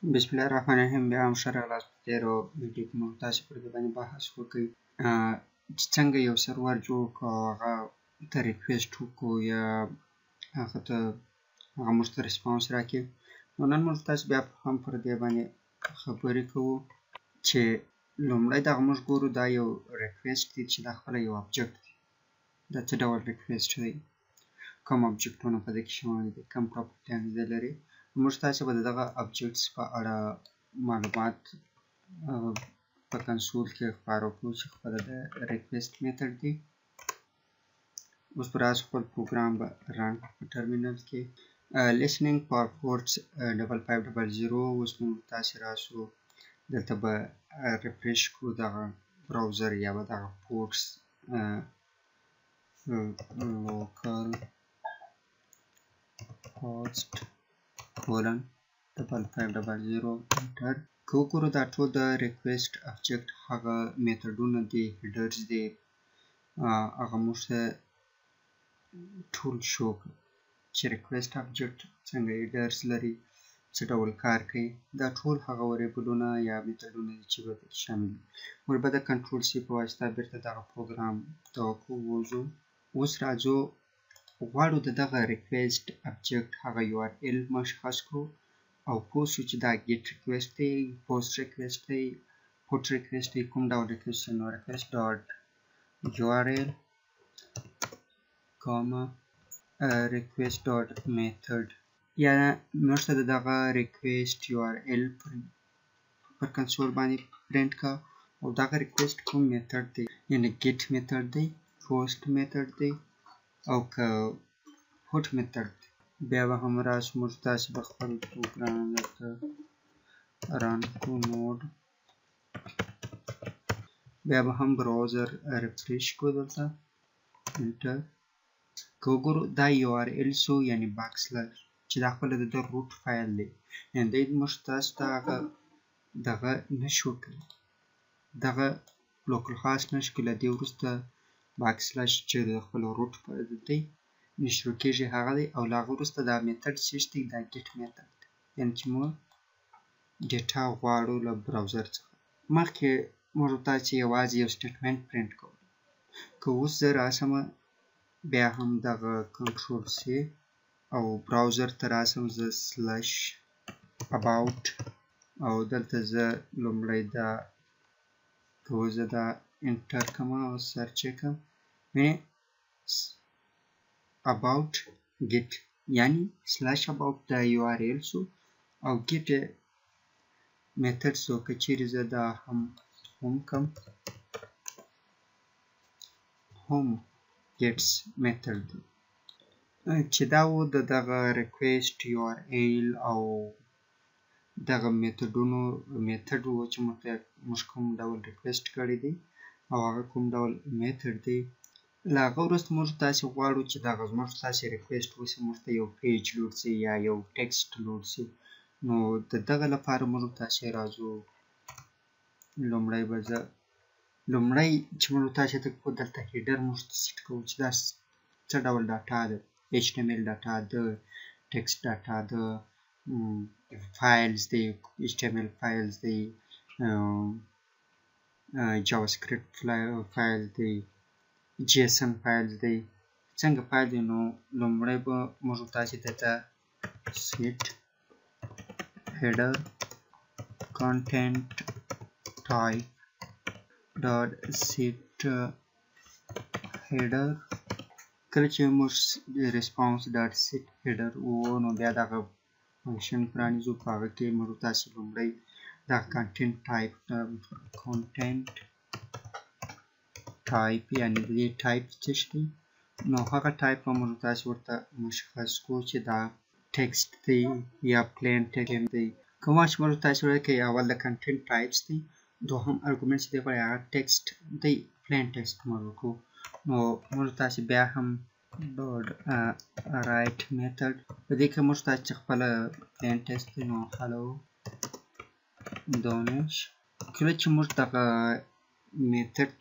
بسم الله الرحمن الرحیم. بیا هم ښه راغلاست په تېرو ویډیو کې موږ تاسې پر دې باندې بحث وکړی چې څنګه یو سرور جوړ کړو او هغه ته ریکویسټ وکړو یا هغه موږ ته ریسپانس راکړي. نو نن موږ تاسې بیا هم پر دې باندې خبرې کوو چې لومړی دغه موږ ګورو دا یو ریکویسټ دی چې دا خپله یو ابجکټ دی. دا څه ډول ریکویسټ دی، کوم ابجکټونه په دې کې شامل دي، کوم پراپرټیان دې لري. موږ تاسې به د دغه ابجکټس په اړه معلومات په کنسول کې ښکاره کړو چې خپله د ریکویسټ میتھډ دی. اوس به راسو خپل پروګرام به رن په ټرمینل کې listening for ports 5500. اوس موږ تاسې راسو دلته به ریفریش کړو دغه براوزر یا به دغه پورټس local host : 5500 انټر. که وګورو دا ټول د ریکویسټ ابجکټ هغه میتھډونه دي، هیډرز دي، هغه موږ ته ټول شو کړي چې ریکویسټ ابجکټ څنګه هیډرز لري، څه ډول کار کوي. دا ټول هغه وریبلونه یا میتھډونه دي چې به پکې شامل دي. موږ به د کنټرول سی په واسطه بیرته دغه پروګرام ته ووځو. اوس راځو غواړو د دغه ریکویسټ ابجکټ هغه URL مشخص کړو او پوه شو چې دا ګیټ ریکویسټ دی، پوسټ ریکویسټ دی، پوټ ریکویسټ دی، کوم ډول ریکویسټ دی. نو ریکویسټ ډاټ URL کاما ریکویسټ ډاټ میتھډ، یا موږ ته د دغه ریکویسټ URL پر کنسول باندې پرنټ کا او دغه ریکویسټ کوم میتھډ دی، یعنی ګیټ میتھډ دی، پوسټ میتھډ دی او که پوټ میتھډ دی. بیا به هم راسو موږ تاسې به خپل پروګرام درته رن کړو نوډ. بیا به هم براوزر ریفریش کړو دلته انټر. که وګورو دا URL سو یعنی باکسلر چې دا خپله د ده روټ فایل دی، یعنې دی موږ تاسو ته هغه دغه نشو کوي، دغه لوکل هاست نشو کوي. له دې وروسته باکسلش چې د خپل روټ دی نه شروع کېږي هغه دی، او له هغه وروسته دا میتھډ چې دی دا ګیټ میتھډ دی، یعنې چې موږ ډیټا غواړو له براوزر څخه. مخکې موږ تاسې یوازې یو سټیټمنټ پرنټ کوو. که اوس زه راسم بیا هم دغه کنټرول سی او براوزر ته راسم، زه سلش اباوټ او دلته زه لومړی دا که زه دا انټر کړم او سرچ یې کړم، about get یعنی سلش about دا URL سو او get میتھډ سو. که چیرې زه دا هم کم هم gets میتھډ دی چې دا و د دغه ریکویسټ URL او دغه میتھډونو میتھډ و چې موږ کوم ډول ریکویسټ کړی دی او هغه کوم ډول میتھډ دی. له هغه وروسته موږ تاسې غواړو چې دغه زموږ تاسې ریکویسټ وسي، موږ ته یو پیج لوډ سي یا یو ټکسټ لوډ سي. نو د دغه لپاره موږ تاسې راځو لومړی به زه لومړی چې موږ تاسې ته دلته هیډر موږ ته سیټ کوو چې دا څه ډول ډاټا ده، HTML ډاټا ده، ټکسټ ډاټا ده، فایلز دی، HTML فایلز دی، JavaScript فایل دی، JSON فایلز دی، څنګه فایل دی. نو لومړی به موږ تاسې دلته set header content type dot set header. کله چې موږ response dot set header وو نو بیا دغه فنکشن پرانیزو، په هغه کې موږ تاسې لومړی دغه content type یعنې د دې ټایپ څه شی، نو هغه ټایپ به موږ تاسې ورته مشخص کړو چې دا ټکسټ دی یا پلین ټکسټ دی. کوم چې موږ تاسې ورته اول د کنټینټ ټایپس دی، دوهم ارګومنټ چې دی هغه ټکسټ دی، پلین ټکسټ موږ وکړو. نو موږ تاسې بیا هم ډاټ رایټ میتھډ په دې کې موږ تاسې خپله پلین ټکسټ دی نو هلو دانش. کله چې موږ دغه میتھډ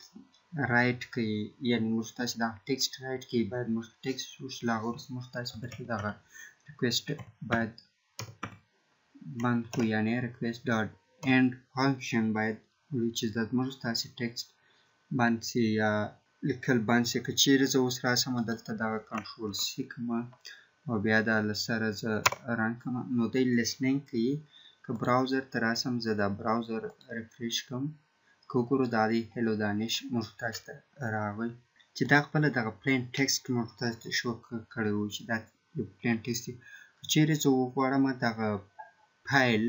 رایټ کوي یعنی موږ تاسې دا ټکسټ رایټ کوي، باید موږ ټکسټ وشي. له هغه وروسته موږ تاسې بیرته دغه ریکویسټ باید بند کو یعنی request dot end function باید چې د موږ تاسو ټیکسټ باندې یا لیکل باندې که چیرې زه اوس راسم دلته دغه کنټرول سی کوم او بیا دا لسره زه رن کوم نو دی لیسنینګ کوي که براوزر ته راسم زه دا براوزر ریفریش کوم که وګورو دا دی هلو دانش موږ تاسو ته راغی چې دا خپله دغه پلین ټیکسټ موږ تاسو ته شو کړی و چې دا یو پلین ټیکسټ دی که چیرې زه وغواړم دغه فایل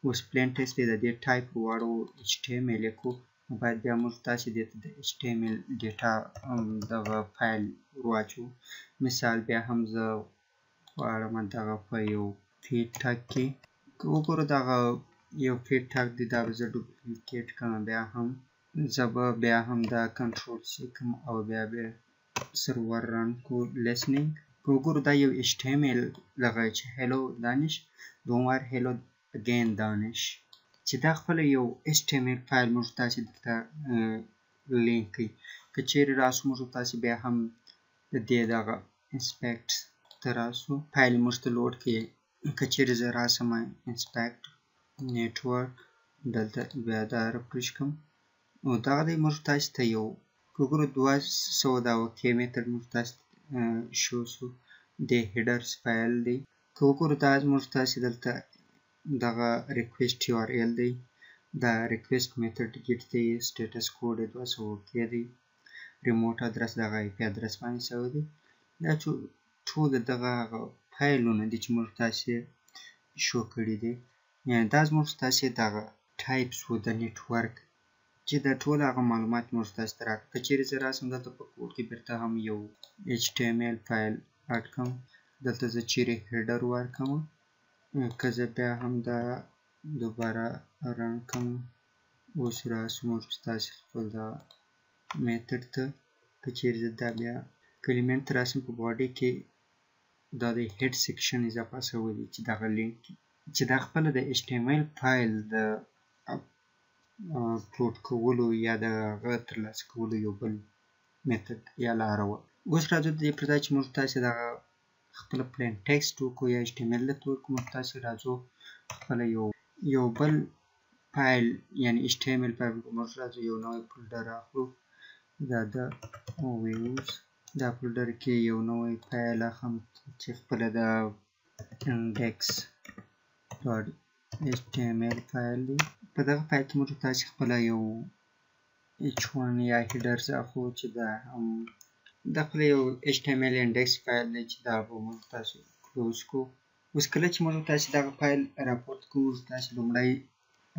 اوس پلین ټیکسټ دی د دې ټایپ وغواړو HTML یې کړو باید بیا موږ تاسو دې ته د HTML ډیټا دغه فایل ورواچو مثال بیا هم زه غواړم دغه په یو فیډ ټاګ کې که وګورو دغه یو فیډ ټاګ دی دا به زه ډوپلیکیټ کړم بیا هم زه به بیا هم دا کنټرول سی کوم او بیا سرور رن کو لیسنینګ که وګورو دا یو HTML دغه چې هلو دانش دوم وار هلو اگین دانش چې دا خپل یو HTML فایل موږ تاسو دلته لینک کوي که چیرې راسو موږ تاسو بیا هم د دې دغه انسپیکټ ته راسو فایل موږ ته لوډ کوي که چیرې زه راسم انسپیکټ نیټورک دلته بیا دا ریفریش کوم نو دغه دی موږ تاسو ته یو که وګورو 200 دا اوکې میتر موږ تاسو شو سو د هیډرز فایل دی که وګورو دا موږ تاسو دلته دغه ریکویسټ URL دی دا ریکویسټ میتھډ ګیټ دی سټیټس کوډ 200 کې دی ریموټ ادرس دغه IP ادرس باندې شوی دی دا ټول دغه فایلونه دي چې موږ تاسو شو کړی دي یعنی دا موږ تاسو دغه ټایپس و د نیټورک چې دا ټول هغه معلومات موږ تاسو ته راکړي که چیرې زه راسم دلته په کوډ کې بیرته هم یو HTML فایل اډ کوم دلته زه چیرې هیډر ورکوم که زه بیا هم دا دوباره رن کوم اوس راسو موږ تاسو خپل دا میتھډ ته که چیرې زه دا بیا کلیمنټ راسم په باډي کې دا د هیډ سیکشن اضافه شوی دی چې دغه لینک چې دا خپل د HTML فایل د اپلوډ کولو یا د هغه ترلاسه کولو یو بل میتھډ یا لاره وه اوس راځو د دې پر ځای چې موږ تاسو دغه خپل پلین ټیکسټ وکړو یا HTML ته وکړو موږ تاسو راځو خپل یو بل فایل یعنی HTML فایل موږ راځو یو نوی فولډر اخلو دا د ویوز دا فولډر کې یو نوی فایل اخلم چې خپل د index.html فایل دی په دغه فایل کې موږ تاسو خپل یو h1 یا هیډرز اخلو چې دا هم د خپل یو HTML index فایل دی چې دا به موږ تاسو کلوز کو اوس کله چې موږ تاسو دغه فایل راپورټ کوو تاسو لومړی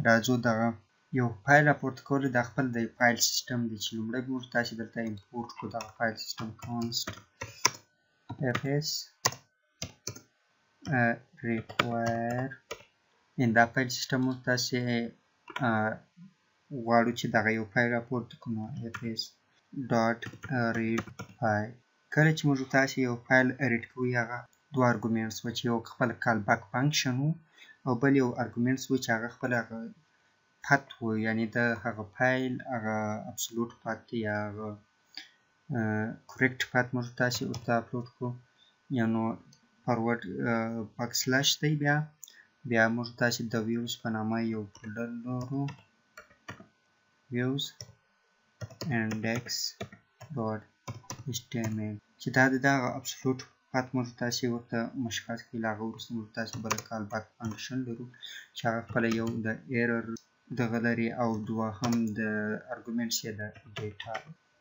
راځو دغه یو فایل راپورټ کول د خپل د فایل سیستم دی چې لومړی موږ تاسو دلته امپورټ کو دغه فایل سیستم const fs require ان دا فایل سیستم موږ تاسو غواړو چې دغه یو فایل راپورټ کوو fs dot read file کله چې موږ تاسو یو فایل ریډ کوو هغه دوه ارګومنټس و چې یو خپل کال بیک فنکشن او بل یو ارګومنټس و چې هغه خپل هغه پات و یعنی د هغه فایل هغه ابسولوټ پات یا هغه کریکټ پات موږ تاسو ورته اپلوډ کو یا نو فارورډ بیک سلاش دی بیا موږ تاسو د ویوز په نامه یو فولډر لرو views index.html چې دا د ابسولوټ پات موږ تاسو ورته مشخص کړي لاغه وروسته موږ تاسو بل کال بیک فنکشن لرو چې هغه خپل یو د ایرر دغه لري او دوهم د ارګومنټس یې د ډیټا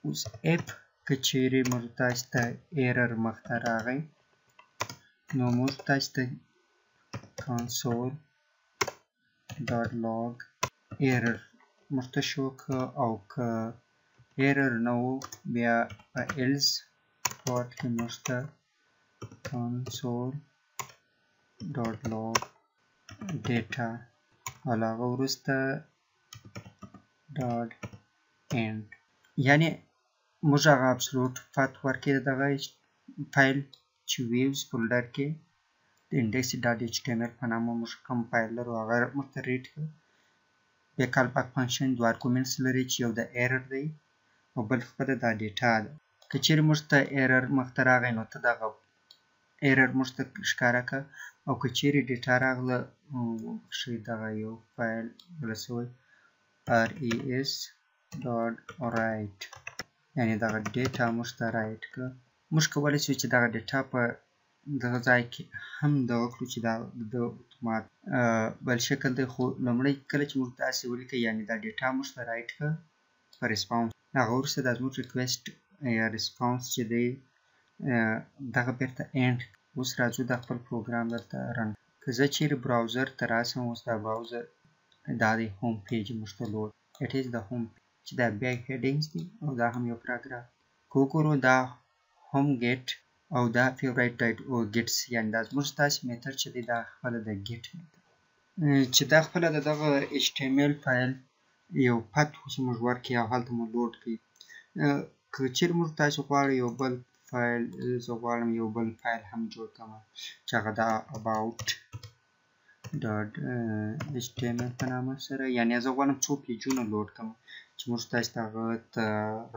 اوس اف که چیرې موږ تاسو ته ایرر مخته راغی نو موږ تاسو ته console.log error مرته شو او که ایرر نه و بیا په else پارت کې موږ ته console.log data او هغه وروسته ډاټ end یعنی موږ هغه ابسولوټ پات ورکړي دغه فایل چې ویوز فولډر کې د index.html په نامه موږ کوم فایل لرو هغه موږ ته ریډ کړ بیا کال بیک فنکشن دوه ارګومنټس لري چې یو د ایرر دی او بل خپل د ډیټا ده که چیرې موږ ته ایرر مخته راغی نو ته دغه ایرر موږ ته ښکاره کړه او که چیرې ډیټا راغله ښایي دغه یو فایل ولسوئ res.write یعنې دغه ډیټا موږ ته رایټ کړه. موږ کولی شو چې دغه ډیټا په دغه ځای کې هم دغه کړو چې دا د اتومات بل شکل دی، خو لومړی کله چې موږ داسې ولیکئ یعنې دا ډیټا موږ ته رایټ کړه په ریسپانس، هغه وروسته دا زموږ ریکویسټ یا ریسپانس چې دی دغه بیرته اینډ. اوس راځو د خپل پروګرام دلته رن. که زه چیرې براوزر ته راسم، اوس دا براوزر دا دی هوم پیج موږ ته لود اټ ایز د هوم چې دا بیا هیډینګز دي او دا هم یو پاراګراف. که وګورو دا هوم ګیټ او دا فیورایټ ډایټ او ګیټس یعنې دا زموږ ستاسې میتر چې دی دا خپله د ګیټ میتر چې دا خپله د دغه HTML فایل یو پت چې موږ ورکړي او هلته مو لود کړي. که چیرې موږ تاسې غواړئ یو بل فایل، زه غواړم یو بل فایل هم جوړ کړم چې هغه د about.html په نامه سره، یعنې زه غواړم څو پیجونه لود کړم چې موږ تاسې ته هغه ته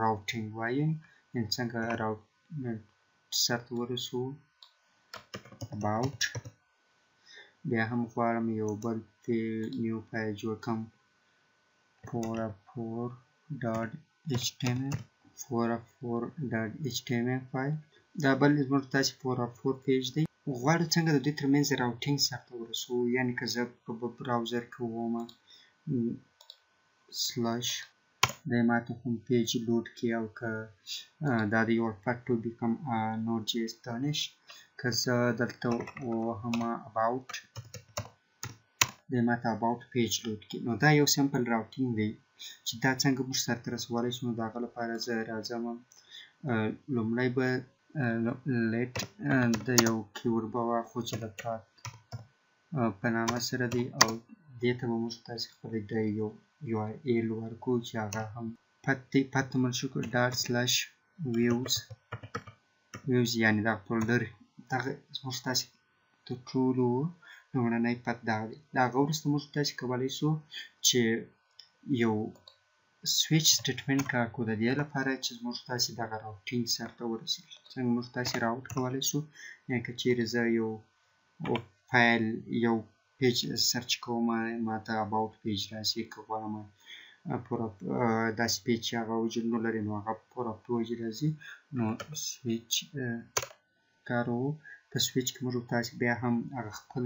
راوټینګ وایو، یعنې څنګه سرته ورسو about. بیا هم غواړم یو بل نیو فایل جوړ کړم 404.html فایل. دا بل زموږ تاسې 404 پیج دی. غواړو څنګه د دوی ترمنځ راوټینګ سرته ورسو، یعنې که زه په براوزر کې وومه سلاش دی ماته هوم پیج لود کړي او که دا د your part to become a Node.js Danish، که زه دلته ووهم about دی ماته about پیج لود کړي. نو دا یو سمپل راوټینګ دی چې دا څنګه موږ سرته رسولی شو. نو د هغه لپاره زه راځم لومړی به let د یو کیورډ به واخلو چې د path په نامه سره دی او دې ته به موږ تاسې خپله د یو URL ورکړو چې هغه هم پت دی. پت ته موږ شو .views یعنې دا فولډر دغه زموږ تاسې تر ټولو لومړنی پت دغه دی. د هغه وروسته موږ تاسې کولی شو چې یو سویچ سټیټمنټ کار کړو د دې لپاره چې زموږ تاسې دغه راوټینګ سرته ورسېږي. څنګه موږ تاسې راوټ کولی شو، یعنې که چیرې زه یو فایل یو پیج سرچ کوم ماته about پیج راځي، که غواړم داسې پیج چې هغه وجود نه لري نو هغه پوره پیج راځي. نو سویچ کاروو. په سویچ کې موږ تاسې بیا هم هغه خپل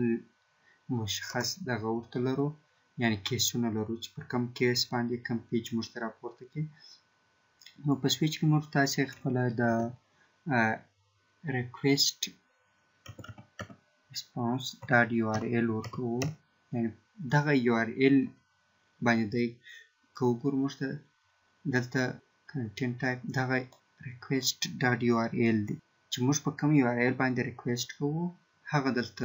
مشخص دغه ورته لرو، یعنې کیسونه لرو چې پر کوم کیس باندې کوم پیج موږ ته راپورته کړي. نو په سویچ کې موږ تاسې خپله د request response.url ورکوو، یعنې دغه URL باندې دی. که وګورو موږ ته دلته content type دغه request.url دی چې موږ په کوم URL باندې ریکویسټ کوو هغه دلته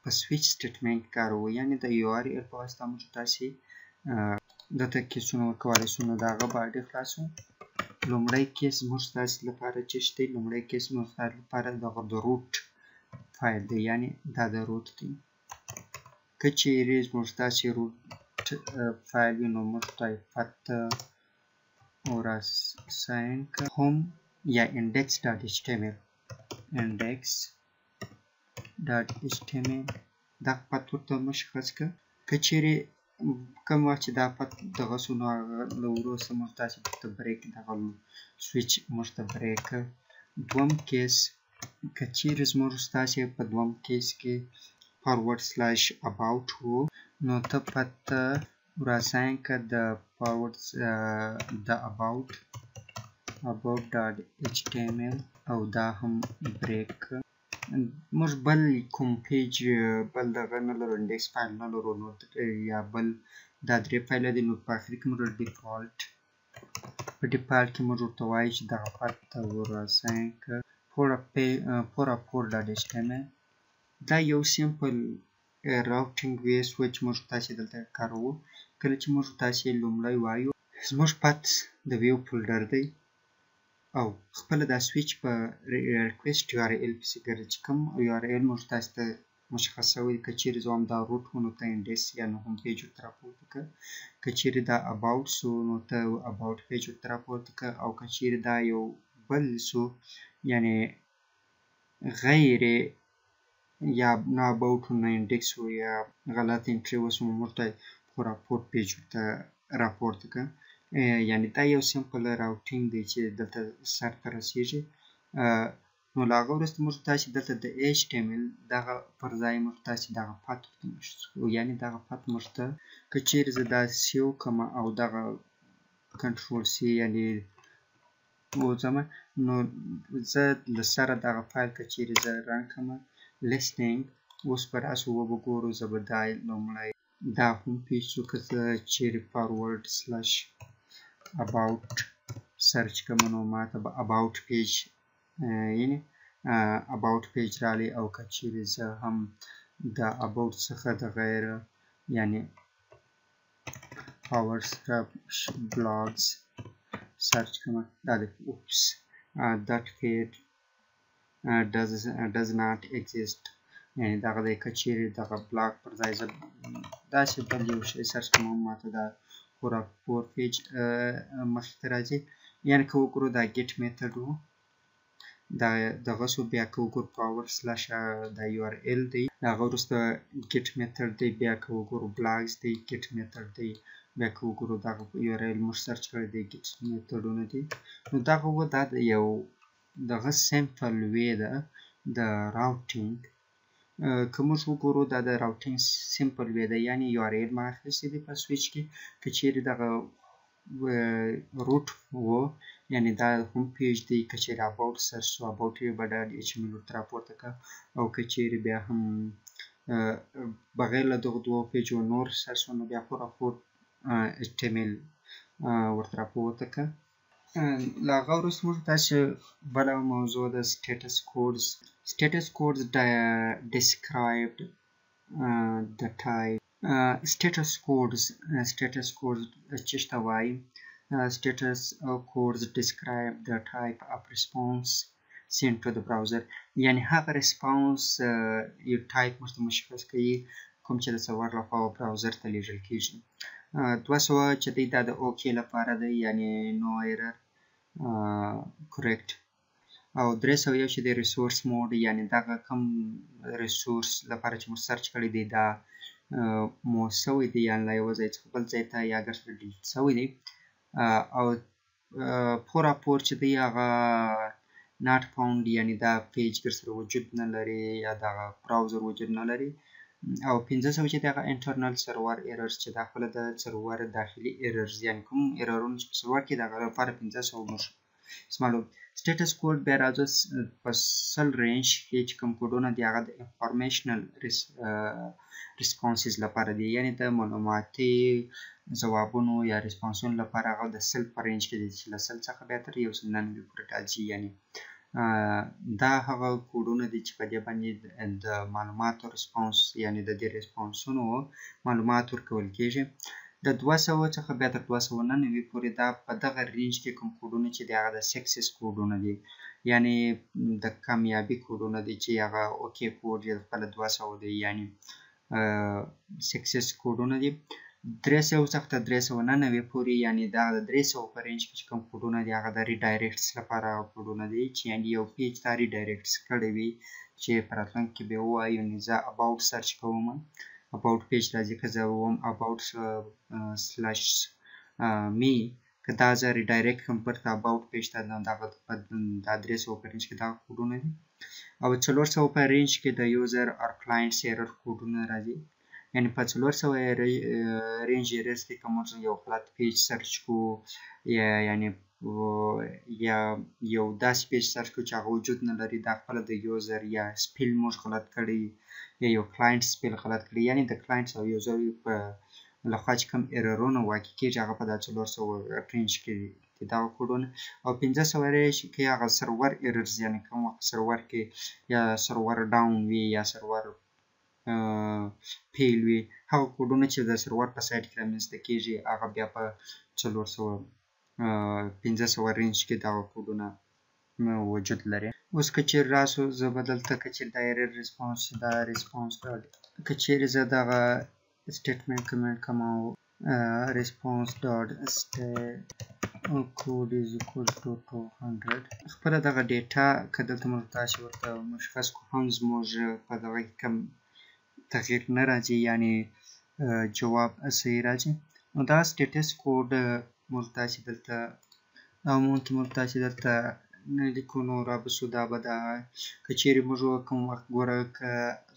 په سویچ سټیټمنټ کاروو، یعنې د URL په واسطه موږ تاسې دلته کیسونه ورکولی شو. نو د هغه باډي خلاصو. لومړی کیس زموږ ستاسې لپاره چې دی، لومړی کیس زموږ ستاسې لپاره دغه د روټ فایل دی، یعنې دا د روټ دی. که چیرې زموږ ستاسې روټ فایل وي نو موږ ته پت وراساین که هوم یا index.html دا پت ورته مشخص که. که چیرې کوم وخت چې دا پت دغه شو نو هغه له وروسته موږ تاسې ته بریک دغه سویچ موږ ته بریک. دوم کیس که چیرې زموږ ستاسې په دوم کیس کې /about و نو ته پت وراساین که د about.html او دا هم بریک. موږ بل کوم پیج بل دغه نه لرو، انډیکس فایل نه لرو نو یا بل دا درې فایله دي. نو په اخر کې موږ په ډیفالټ کې موږ ورته وایو چې دغه پت ته وراساین که 404.html. دا یو سیمپل راوټینګ ویس و چې موږ تاسې دلته کاروو. کله چې موږ تاسې لومړی وایو زموږ پت د ویو فولډر دی او خپله دا سویچ په ریکویسټ URL پسې ګرځي چې کوم URL موږ تاسې ته مشخص شوی. که چیرې زه وایم دا روټ و نو ته انډیکس یا نو هوم پیج ورته راپورته کړه. که چیرې دا about سو نو ته about پیج ورته راپورته کړه. او که چیرې دا یو بل سو یعنې غیر یا نه اباوټ نه انډیکس و یا غلط انټري وسو موږ ته خو راپورټ پیج ورته راپورته کړه. یعنې دا یو سمپل راوټینګ دی چې دلته سر ته رسیږي. نو له هغه وروسته موږ تاسې دلته د HTML دغه پر ځای موږ تاسې دغه پات ورته موږ یعنې دغه پات موږ ته که چیرې زه دا سیو کړم او دغه کنټرول سی یعنې وځمه نو زه له سره دغه فایل که چیرې زه رن کړم listening اوس به راسو وګورو زه به دا لومړی دا هوم پیج څو که زه چیرې فارورډ سلش about سرچ کوم نو ماته به about page یعنی about page رالی او که چیرې زه هم د about څخه د غیر یعنی our blogs سرچ کوم دا د oops that page does not exist یعنی دغه د که چیرې دغه بلاګ پر ځای زه داسې بل یو شی سرچ کوم ماته دا پورا فور پیج مخې ته راځي. یعنې که وګورو دا get method و دا دغه شو بیا که وګورو پاور سلش دا URL دی هغه وروسته get method دی بیا که وګورو blogs دی get method دی بیا که وګورو دغه URL موږ سرچ کړی دی get methodونه دی. نو دغه و دا د یو دغه سمپل وی ده د راوټینګ. که موږ وګورو دا د راوټینګ سمپل وی ده یعنې URL ما اخیستی دی په سویچ کې که چیرې دغه روټ و یعنې دا هوم پیج دی که چیرې about سرچ شو about یې به ډال HTML ورته راپورته کړه او که چیرې بیا هم بغیر له دغو دوو پیجو نور سرچ شو نو بیا خو راپورټ HTML ورته راپورته کړه. له هغه وروسته موږ تاسې بله موضوع د status codes described the type status codes ce ته وایي status codes describe the type of response sent to the browser یعنې هغه response یو ټایپ موږ ته مشخص کوي کوم چې د سرور لخوا براوزر ته لیږل کیږي. 200 چې دی دا د اوکې لپاره دی یعنې no error correct او 301 چې د ریسورس موډ یعنې دغه کوم ریسورس لپاره چې موږ سرچ کړی دی دا مو سوی دی یعنې له یوه ځای څخه بل ځای ته یا ګر سره ډیلیټ سوی دی او پورا پور چې دی هغه not found یعنې دا پیج ګر سره وجود نه لري یا دغه براوزر وجود نه لري او 500 چې دغه انټرنل سرور ایررز چې دا خپله د سرور داخلي ایررز یعنې کوم ایررونه چې په سرور کې دغه لپاره 500 موږ معلوم. status code بیا راځو په سل رینج کې چې کوم کوډونه دي هغه د انفارمیشنل ریسپانسز لپاره دي یعنې د معلوماتي ځوابونو یا ریسپانسونو لپاره هغه د سل په رینج کې دي چې له سل څخه بیا تر 199 پورې راځي یعنې دا هغه کوډونه دي چې په دې باندې د معلوماتو ریسپانس یعنې د دې ریسپانسونو معلومات ورکول کیږي. د 200 څخه بیا تر 299 پورې دا په دغه رینج کې کوم کوډونه چې دي هغه د سکسس کوډونه دي یعنې د کامیابي کوډونه دي چې هغه اوکې کوډ یې خپله 200 دی یعنې سکسس کوډونه دي. 300 څخه تر 399 پورې یعنې دا د 300 په رینج کې چې کوم کوډونه دي هغه د ریډایرکټس لپاره کوډونه دي چې یعنې یو پیج ته ریډایرکټس کړی وي چې په راتلونکي کې بیا ووایي یعنې زه about سرچ کوم about پیج راځي که زه ووم about سلش می که دا زه ریډایرکټ کړم بیرته about پیج ته دغه دا 300 په رینج کې دغه کوډونه دي او 400 په رینج کې د یوزر اور کلاینټس ایرر کوډونه راځي یعنې په 400 رینج ایررز کې که موږ یو غلط پیج سرچ کوو یعنې یا یو داسې پیج سرچ کوو چې هغه وجود نه لري دا خپله د یوزر یا سپیل موږ غلط کړی یا یو کلاینټ سپیل غلط کړی یعنې د کلاینټس او یوزر په لخوا چې کوم ایررونه واقع کیږي هغه په دا 400 رینج کې دي دغه کوډونه او 500 رینج کې هغه سرور ایررز یعنې کوم وخت سرور کې یا سرور ډاون وي یا سرور فیل وي هغه کوډونه چې د سرور په سایټ کې رامنځته کیږي هغه بیا په 500 رینج کې دغه کوډونه وجود لري. اوس که چیرې راسو زه به دلته که چیرې دا ایرر ریسپانس دا ریسپانس که چیرې زه دغه statement comment کوم response dot code is equal to 200 خپله دغه ډیټا که دلته موږ تاسې ورته مشخص کړو هم زموږ په دغه کې کم تغییر نه راځي یعنې جواب صحیح راځي نو دا سټیټس کوډ موږ تاسې دلته ممکن موږ تاسې دلته نه لیکو نو رابسو دا به دا که چیرې موږ کوم وخت ګوره که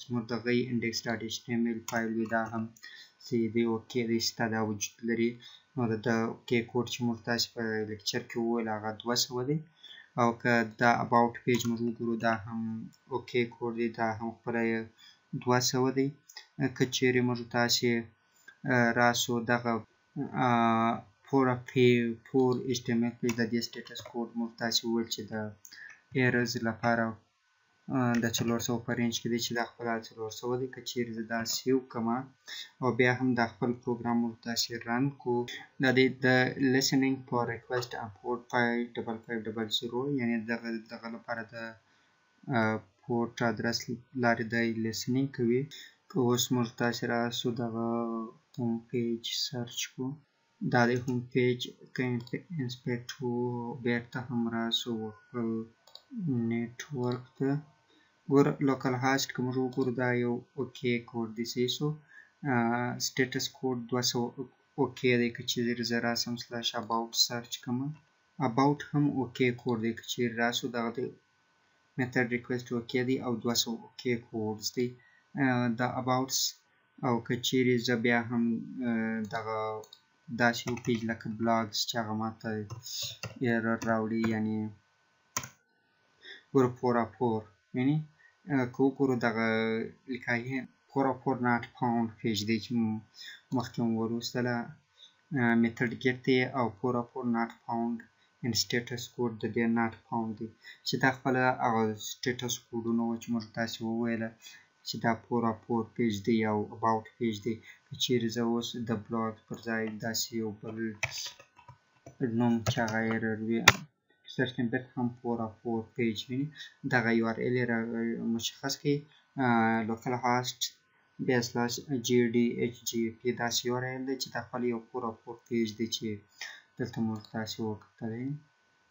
زموږ دغه index.html فایل وي دا هم چې دی اوکې دی ستا دا وجود لري نو د اوکې کوډ چې موږ تاسې په لیکچر کې وویل هغه 200 دی او که دا about پیج موږ وګورو دا هم اوکې کوډ دی دا هم خپله 200 دی که چیرې موږ تاسې راسو دغه for HTML پیج د دې سټیټس کوډ موږ تاسې وویل چې د ایرز لپاره د 400 په رینج کې دی چې دا خپله 400 دی که چیرې زه دا سیو کړم او بیا هم دا خپل پروګرام موږ تاسې رن کړو دا دی د listening for request import 5500 یعنې دغه لپاره د پورټ ادرس لارې دی listening کوي که اوس موږ تاسې راسو دغه هوم پیج سرچ کړو دا دی هوم پیج که انسپیکټ وو بیرته هم راسو خپل نیټورک ته ګوره لوکل هاسټ که موږ وګورو دا یو اوکې کوډ دی صحیح سو سټیټس کوډ 200 اوکې دی که چیرې زه راسم سلاش about سرچ کړم about هم اوکې کوډ دی که چیرې راسو دغه دی method request اوکې دی او 200 اوکې کوډز دی دا about او که چیرې زه بیا هم دغه داسې یو پیج لکه بلاګز چې هغه ماته ایرر راوړي یعنې ګوره 404 یعنې که وګورو دغه لیکایي 404 not found پیج دی چې مخکې مو ولوستله method get دی او 404 not found and status code د دې not found دی چې دا خپله هغه سټیټس کوډونه وو چې موږ تاسې وویله چې دا 404 پیج دی او about پیج دی که چیرې زه اوس د بلاګ پر ځای داسې یو بل نوم چې هغه ایرر وي سرچ کوم بیرته هم 404 پیج ویني دغه URL یې مشخص کړئ لوکل هاسټ بیا سلاش GDHGP داسې URL دی چې دا خپل یو 404 پیج دی چې دلته موږ تاسې وکتلی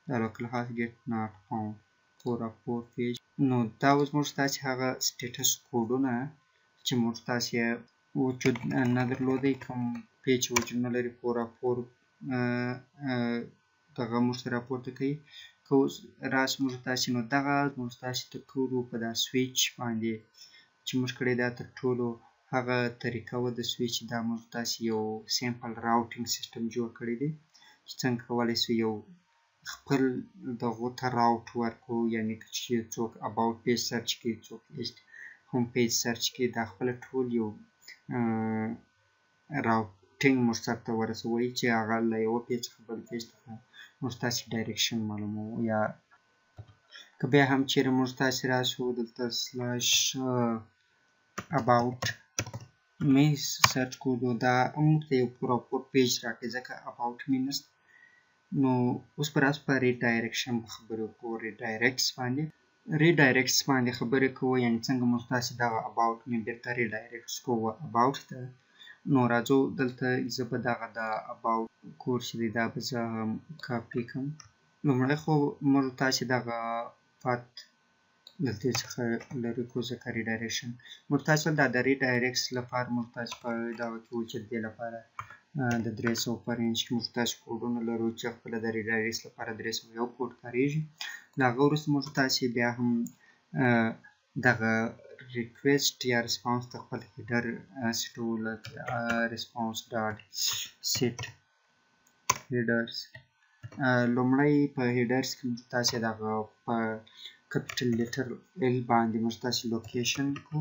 دا لوکل هاسټ get not found 404 پیج نو دا اوس موږ تاسې هغه سټیټس کوډونه چې موږ تاسې وجود نه درلودی کوم پیج وجود نه لري 404 دغه موږ ته راپورته کوي که اوس راس موږ تاسې نو دغه موږ تاسې تر ټولو په دا سویچ باندې چې موږ کړی دا تر ټولو هغه طریقه وه د سویچ دا موږ تاسې یو سیمپل راوټینګ سیسټم جوړ کړی دی چې څنګه کولی سو یو خپل دغو ته راوټ ورکړو یعنې که چې څوک about پیج سرچ کړي څوک هوم پیج سرچ کړي دا خپله ټول یو راوټینګ موږ سرته ورسوئ چې هغه له یوه پیج څخه بل پیج ته موږ تاسې ډایرکشن معلوموو یا که بیا هم چیرې موږ تاسې راسو دلته سلاش about مې سرچ کړو دا موږ ته یو پراپر پیج راکړي ځکه about مې نشته نو اوس به راسو په ریډایرکشن خبرې وکړو ریډایرکټس باندې خبرې کوو یعنې څنګه موږ تاسې دغه about مې بیرته ریډایرکټس کوو about ته نو راځو دلته زه به دغه د about کورس دی دا به زه کاپي کړم لومړی خو موږ تاسې دغه پات د دې څخه لرې کړو ځکه ریډایرکشن موږ تاسې دا د ریډایرکټس لپاره موږ تاسې په دغه کې وو چې د دې لپاره د 300 په رینج کې موږ تاسې کوډونه لرو چې خپله د ریډایرکټس لپاره 301 کوډ کاریږي له هغه وروسته موږ تاسې بیا هم دغه request یا response ته خپل header سیټو لکه response dot set headers لومړی په headers کې موږ تاسې دغه په capital letter L باندې موږ تاسې location کو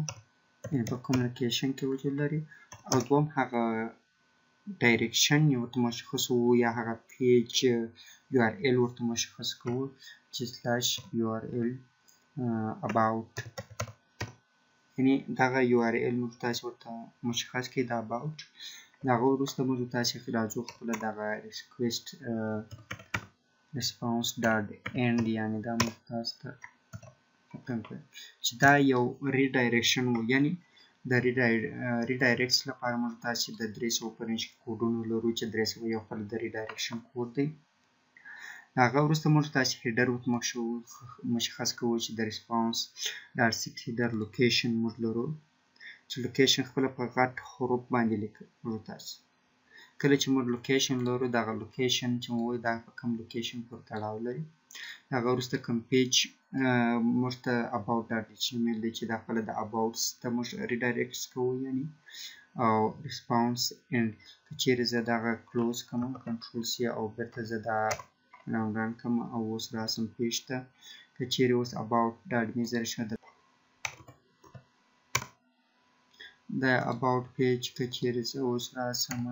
په کوم location کې وجود لري او دوم هغه direction یې ورته مشخص وو یا هغه پیج URL ورته مشخص کوو چې سلاش URL about یعنې دغه URL موږ تاسې ورته مشخص کړئ د about د هغه وروسته موږ تاسې راځو خپله دغه request response dot end یعنې دا موږ تاسو ته چې دا یو ریډایرکشن و یعنې د ریډایرکټس لپاره موږ تاسې د 300 په رینج کې کوډونه لرو چې 300 یو خپل د ریډایرکشن کوډ دی هغه وروسته موږ تاسې هیډر مشخص کوو چې د ریسپانس د R6 هیډر لوکیشن موږ لرو چې لوکیشن خپله په غټ حروف باندې لیکو تاسې کله چې موږ لوکیشن لرو دغه لوکیشن چې مو وایي دا په کوم لوکیشن پورې تړاو لري هغه وروسته کوم پیج موږ ته about.html دی چې دا خپله د abouts ته موږ ریډایرکټ کوو یعنې او ریسپانس اینډ که چیرې زه دغه کلوز کړم کنټرول سی او بیرته زه دا رن کړم او اوس راسم پیج ته که چیرې اوس about.me زه د about پیج که چیرې زه اوس راسم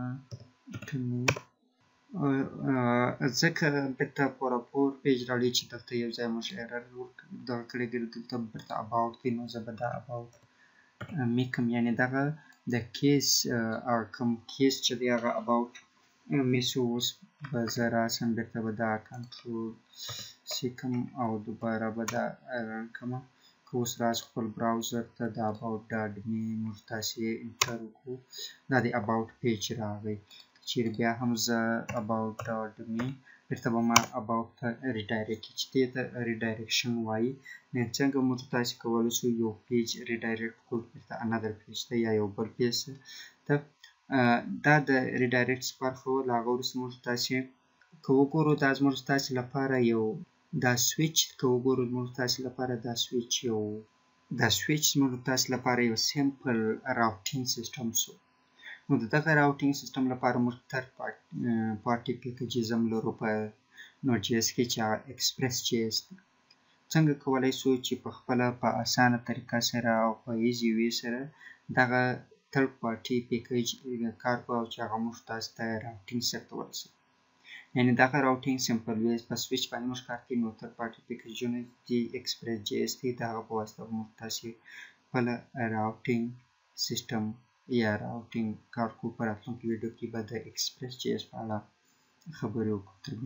ځکه بیرته پور پیج راوړي چې دلته یو ځای موږ ایرر دغه کړی دلته بیرته about دی نو زه به دا about me کوم یعنې دغه د کیس کوم کیس چې دی هغه about me سو اوس به زه راسم بیرته به دا کنټرول سی کوم او دوباره به دا رن کړم که اوس راسو خپل براوزر ته د about.me موږ تاسې انټر وکړو دا د about پیج راغی چیرې بیا هم زه about.me بیرته به ما about ته ریډایرکټ کړي چې دې ته ریډایرکشن وایي نو څنګه موږ تاسې کولی شو یو پیج ریډایرکټ کړو بیرته انادر پیج ته یا یو بل پیج ته دا د ریډایرکټ سپارښول هغه وروسته موږ تاسې که وګورو دا زموږ تاسې لپاره یو دا سویچ که وګورو زموږ تاسې لپاره دا سویچ زموږ تاسې لپاره یو سیمپل راوټینګ سیسټم شو نو د دغه راوټینګ سیسټم لپاره موږ ترډ پارټي پیکیجزم لرو په نوډ جی اس کې چې هغه ایکسپریس جی اس دی څنګه کولی شو چې په خپله په اسانه طریقه سره او په ایزي وی سره دغه ترډ پارټي پیکیج کار کوو او چې هغه موږ تاسو ته راوټینګ سیټ ته ورسوي یعنې دغه راوټینګ سمپل وی په سویچ باندې موږ کار کوي نو ترډ پارټي پیکیجونه دي ایکسپریس جی اس دی د هغه په واسطه موږ تاسې خپله راوټینګ سیسټم یا راوټینګ کار کوو په راتلونکي ویډیو کې به د ایکسپریس جی اس په اړه خبرې وکړو